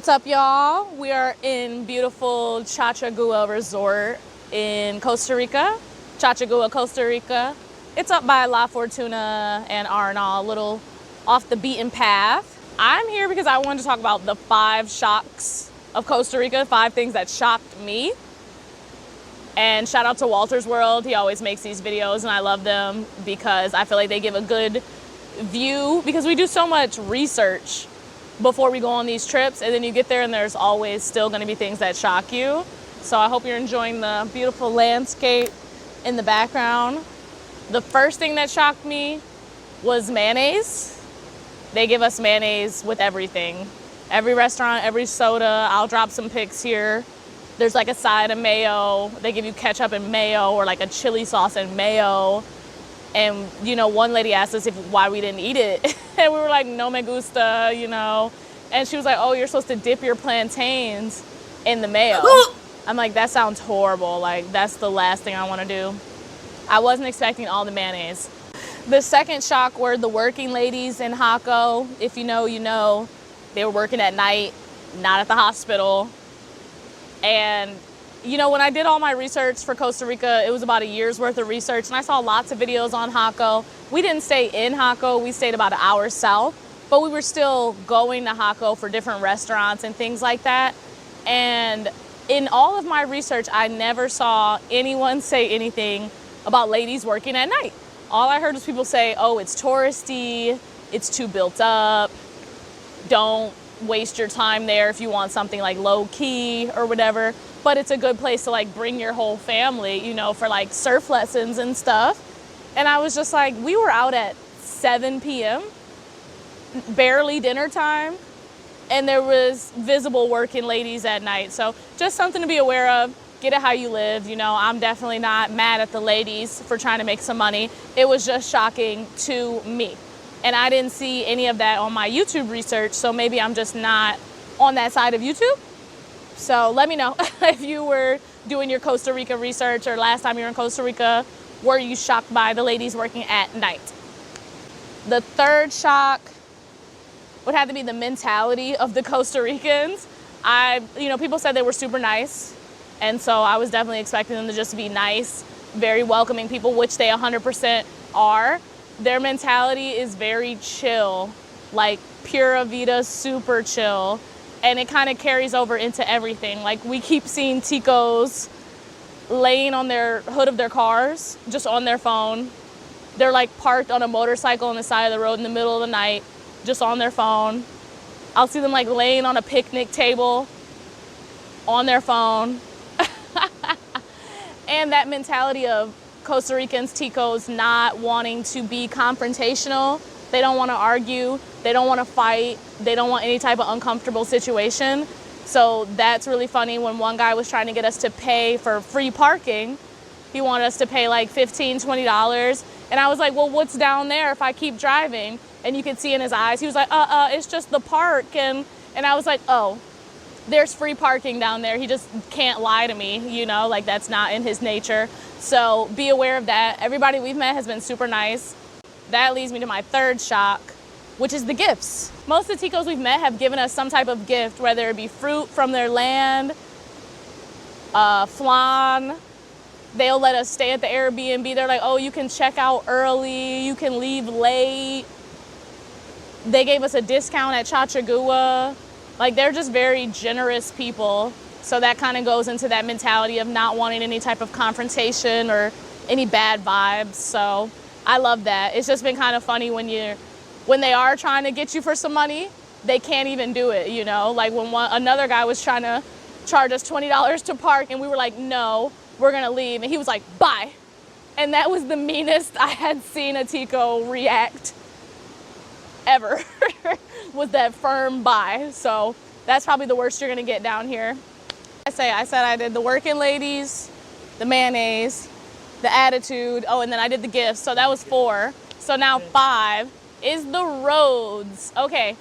What's up, y'all? We are in beautiful Chachagua Resort in Costa Rica. Chachagua, Costa Rica. It's up by La Fortuna and Arenal, a little off the beaten path. I'm here because I wanted to talk about the 5 shocks of Costa Rica, 5 things that shocked me. And shout out to Walter's World. He always makes these videos and I love them because I feel like they give a good view because we do so much research before we go on these trips, and then you get there and there's always still going to be things that shock you. So I hope you're enjoying the beautiful landscape in the background. The first thing that shocked me was mayonnaise. They give us mayonnaise with everything. Every restaurant, every soda. I'll drop some pics here. There's like a side of mayo. They give you ketchup and mayo, or like a chili sauce and mayo. And, you know, one lady asked us why we didn't eat it. And we were like, no me gusta, you know. And she was like, oh, you're supposed to dip your plantains in the mayo. I'm like, that sounds horrible. Like, that's the last thing I want to do. I wasn't expecting all the mayonnaise. The second shock were the working ladies in Jaco. If you know, you know. They were working at night, not at the hospital. And you know, when I did all my research for Costa Rica, it was about a year's worth of research, and I saw lots of videos on Jaco. We didn't stay in Jaco, we stayed about an hour south, but we were still going to Jaco for different restaurants and things like that. And in all of my research, I never saw anyone say anything about ladies working at night. All I heard was people say, oh, it's touristy, it's too built up, don't waste your time there if you want something like low key or whatever. But it's a good place to like bring your whole family, you know, for like surf lessons and stuff. And I was just like, we were out at 7 p.m., barely dinner time, and there was visible working ladies at night. So just something to be aware of. Get it how you live. You know, I'm definitely not mad at the ladies for trying to make some money. It was just shocking to me. And I didn't see any of that on my YouTube research, so maybe I'm just not on that side of YouTube. So let me know if you were doing your Costa Rica research, or last time you were in Costa Rica, were you shocked by the ladies working at night? The third shock would have to be the mentality of the Costa Ricans. You know, people said they were super nice, and so I was definitely expecting them to just be nice, very welcoming people, which they 100% are. Their mentality is very chill, like pura vida, super chill. And it kind of carries over into everything. Like, we keep seeing Ticos laying on their hood of their cars, just on their phone. They're like parked on a motorcycle on the side of the road in the middle of the night, just on their phone. I'll see them like laying on a picnic table on their phone. And that mentality of Costa Ricans, Ticos, not wanting to be confrontational. They don't want to argue. They don't want to fight. They don't want any type of uncomfortable situation. So that's really funny. When one guy was trying to get us to pay for free parking, he wanted us to pay like $15, $20. And I was like, well, what's down there if I keep driving? And you could see in his eyes, he was like, it's just the park. And I was like, oh, there's free parking down there. He just can't lie to me, you know, like that's not in his nature. So be aware of that. Everybody we've met has been super nice. That leads me to my third shock, which is the gifts. Most of the Ticos we've met have given us some type of gift, whether it be fruit from their land, flan. They'll let us stay at the Airbnb. They're like, oh, you can check out early, you can leave late. They gave us a discount at Chachagua. Like, they're just very generous people. So that kind of goes into that mentality of not wanting any type of confrontation or any bad vibes. So I love that. It's just been kind of funny when they are trying to get you for some money, they can't even do it, you know? Like when another guy was trying to charge us $20 to park, and we were like, no, we're gonna leave. And he was like, bye. And that was the meanest I had seen a Tico react ever, was that firm bye. So that's probably the worst you're gonna get down here. I said I did the working ladies, the mayonnaise, the attitude, oh, and then I did the gifts, so that was 4. So now 5 is the roads. Okay,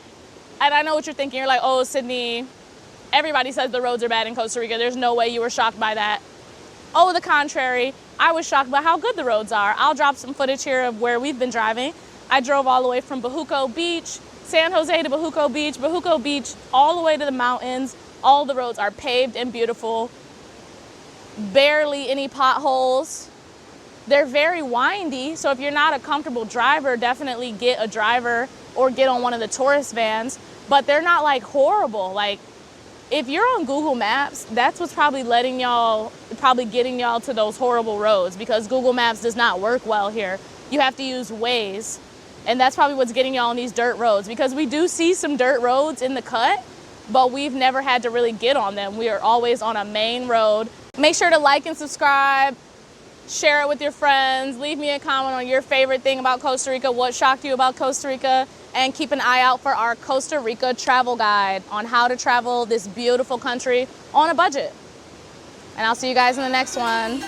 and I know what you're thinking. You're like, oh, Sydney, everybody says the roads are bad in Costa Rica. There's no way you were shocked by that. Oh, the contrary. I was shocked by how good the roads are. I'll drop some footage here of where we've been driving. I drove all the way from Bajuco Beach, San Jose to Bajuco Beach, all the way to the mountains. All the roads are paved and beautiful. Barely any potholes. They're very windy, so if you're not a comfortable driver, definitely get a driver or get on one of the tourist vans. But they're not like horrible. Like, if you're on Google Maps, that's what's probably getting y'all to those horrible roads, because Google Maps does not work well here. You have to use Waze, and that's probably what's getting y'all on these dirt roads, because we do see some dirt roads in the cut, but we've never had to really get on them. We are always on a main road. Make sure to like and subscribe, share it with your friends, leave me a comment on your favorite thing about Costa Rica, what shocked you about Costa Rica, and keep an eye out for our Costa Rica travel guide on how to travel this beautiful country on a budget. And I'll see you guys in the next one.